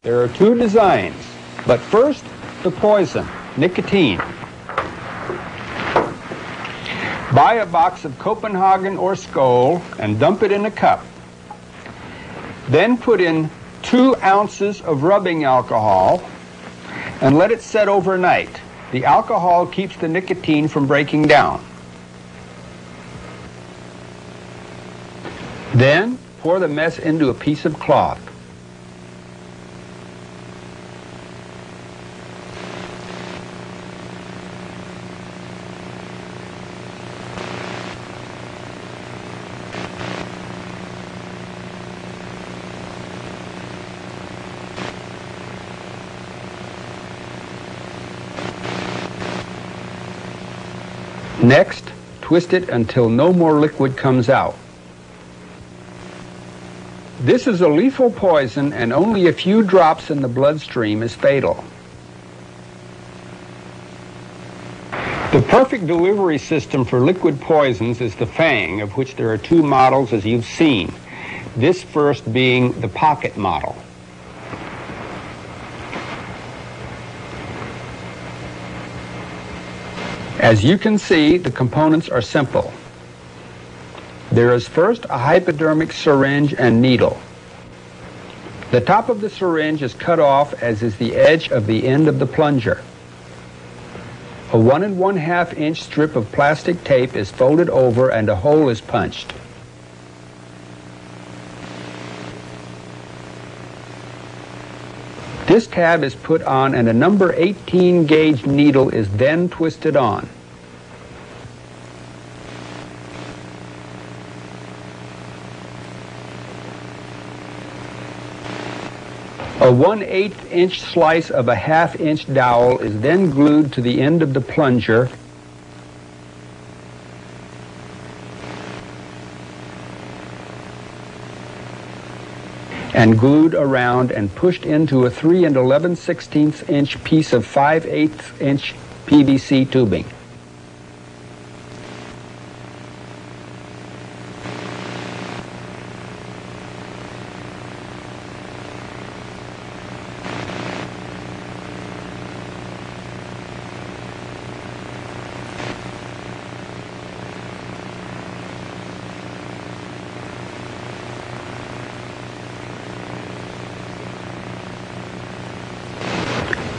There are two designs, but first, the poison, nicotine. Buy a box of Copenhagen or Skoal and dump it in a cup. Then put in 2 ounces of rubbing alcohol and let it set overnight. The alcohol keeps the nicotine from breaking down. Then pour the mess into a piece of cloth. Next, twist it until no more liquid comes out. This is a lethal poison, and only a few drops in the bloodstream is fatal. The perfect delivery system for liquid poisons is the Fang, of which there are 2 models as you've seen, this first being the pocket model. As you can see, the components are simple. There is first a hypodermic syringe and needle. The top of the syringe is cut off, as is the edge of the end of the plunger. A 1 1/2 inch strip of plastic tape is folded over and a hole is punched. This tab is put on and a number 18 gauge needle is then twisted on. A 1/8 inch slice of a 1/2 inch dowel is then glued to the end of the plunger and glued around and pushed into a 3 11/16 inch piece of 5/8 inch PVC tubing.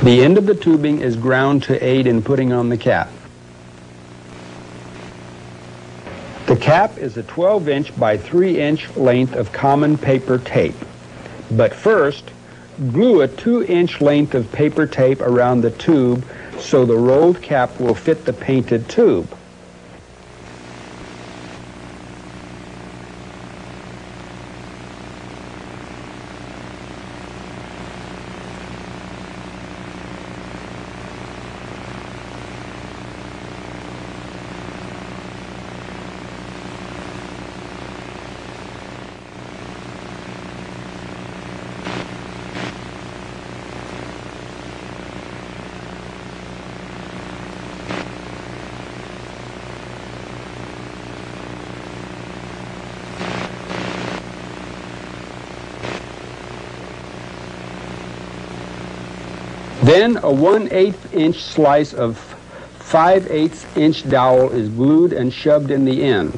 The end of the tubing is ground to aid in putting on the cap. The cap is a 12 inch by 3 inch length of common paper tape. But first, glue a 2 inch length of paper tape around the tube so the rolled cap will fit the painted tube. Then a 1/8 inch slice of 5/8 inch dowel is glued and shoved in the end.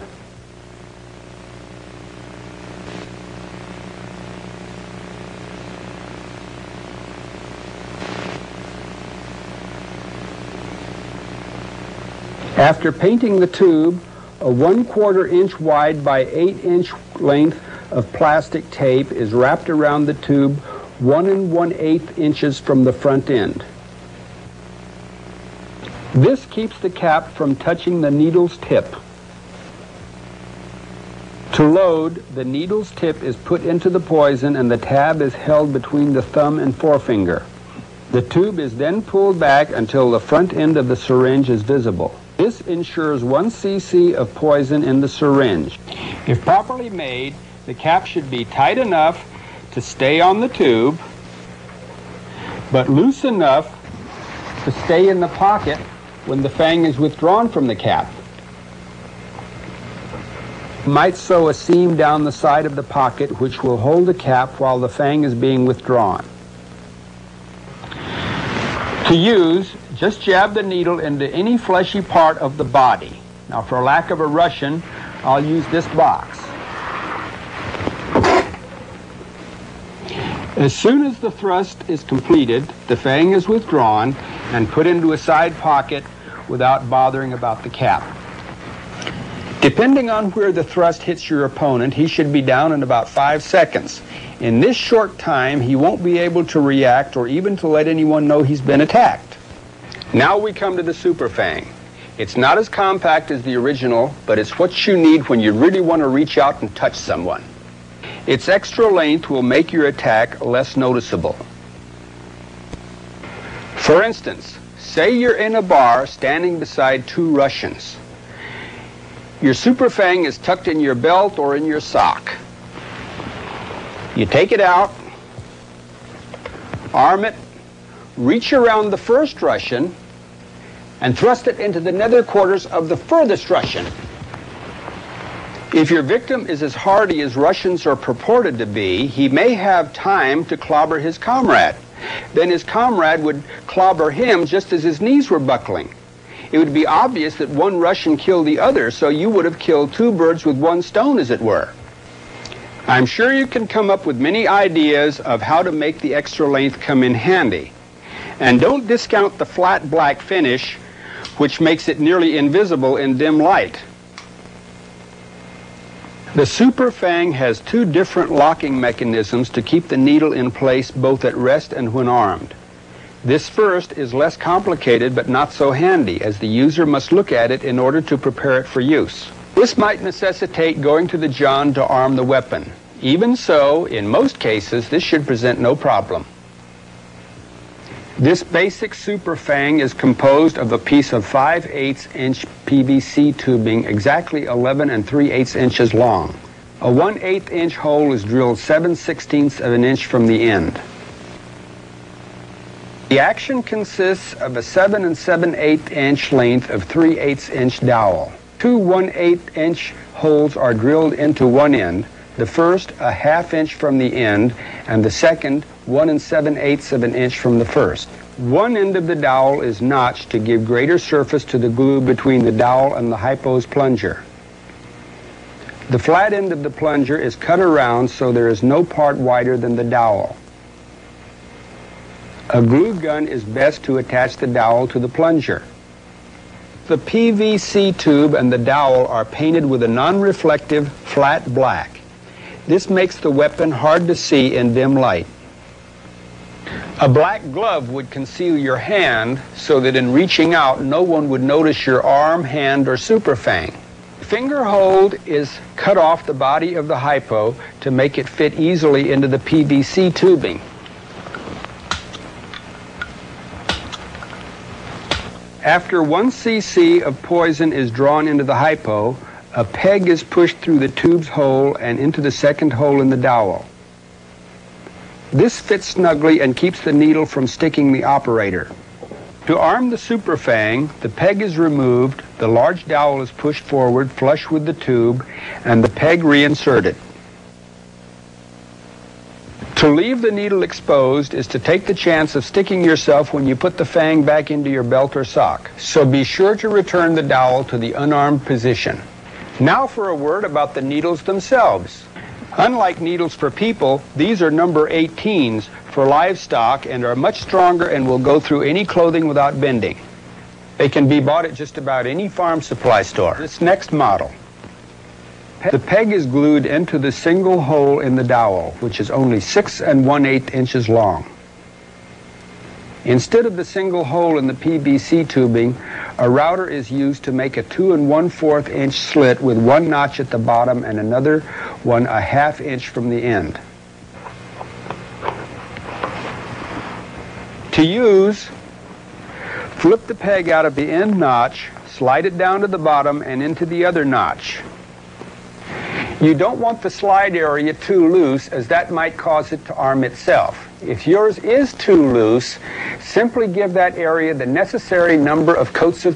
After painting the tube, a 1/4 inch wide by 8 inch length of plastic tape is wrapped around the tube 1 1/8 inches from the front end. This keeps the cap from touching the needle's tip. To load, the needle's tip is put into the poison and the tab is held between the thumb and forefinger. The tube is then pulled back until the front end of the syringe is visible. This ensures 1 cc of poison in the syringe. If properly made, the cap should be tight enough to stay on the tube, but loose enough to stay in the pocket when the fang is withdrawn from the cap. You might sew a seam down the side of the pocket which will hold the cap while the fang is being withdrawn. To use, just jab the needle into any fleshy part of the body. Now, for lack of a Russian, I'll use this box. As soon as the thrust is completed, the fang is withdrawn and put into a side pocket without bothering about the cap. Depending on where the thrust hits your opponent, he should be down in about 5 seconds. In this short time, he won't be able to react or even to let anyone know he's been attacked. Now we come to the super fang. It's not as compact as the original, but it's what you need when you really want to reach out and touch someone. Its extra length will make your attack less noticeable. For instance, say you're in a bar standing beside 2 Russians. Your super fang is tucked in your belt or in your sock. You take it out, arm it, reach around the first Russian, and thrust it into the nether quarters of the furthest Russian. If your victim is as hardy as Russians are purported to be, he may have time to clobber his comrade. Then his comrade would clobber him just as his knees were buckling. It would be obvious that one Russian killed the other, so you would have killed 2 birds with 1 stone, as it were. I'm sure you can come up with many ideas of how to make the extra length come in handy. And don't discount the flat black finish, which makes it nearly invisible in dim light. The super fang has 2 different locking mechanisms to keep the needle in place both at rest and when armed. This first is less complicated but not so handy, as the user must look at it in order to prepare it for use. This might necessitate going to the John to arm the weapon. Even so, in most cases, this should present no problem. This basic super fang is composed of a piece of 5/8 inch PVC tubing exactly 11 3/8 inches long. A 1/8 inch hole is drilled 7/16 of an inch from the end. The action consists of a 7 7/8 inch length of 3/8 inch dowel. 2 1/8 inch holes are drilled into one end, the first a 1/2 inch from the end, and the second 1 7/8 of an inch from the first. One end of the dowel is notched to give greater surface to the glue between the dowel and the hypo's plunger. The flat end of the plunger is cut around so there is no part wider than the dowel. A glue gun is best to attach the dowel to the plunger. The PVC tube and the dowel are painted with a non-reflective flat black. This makes the weapon hard to see in dim light. A black glove would conceal your hand so that in reaching out no one would notice your arm, hand, or super fang. Finger hold is cut off the body of the hypo to make it fit easily into the PVC tubing. After 1 cc of poison is drawn into the hypo, a peg is pushed through the tube's hole and into the second hole in the dowel. This fits snugly and keeps the needle from sticking the operator. To arm the super fang, the peg is removed, the large dowel is pushed forward flush with the tube, and the peg reinserted. To leave the needle exposed is to take the chance of sticking yourself when you put the fang back into your belt or sock. So be sure to return the dowel to the unarmed position. Now for a word about the needles themselves. Unlike needles for people, these are number 18s for livestock and are much stronger and will go through any clothing without bending. They can be bought at just about any farm supply store. This next model. The peg is glued into the single hole in the dowel, which is only 6 1/8 inches long. Instead of the single hole in the PVC tubing, a router is used to make a 2 1/4 inch slit with one notch at the bottom and another one a 1/2 inch from the end. To use, flip the peg out of the end notch, slide it down to the bottom and into the other notch. You don't want the slide area too loose, as that might cause it to arm itself. If yours is too loose, simply give that area the necessary number of coats of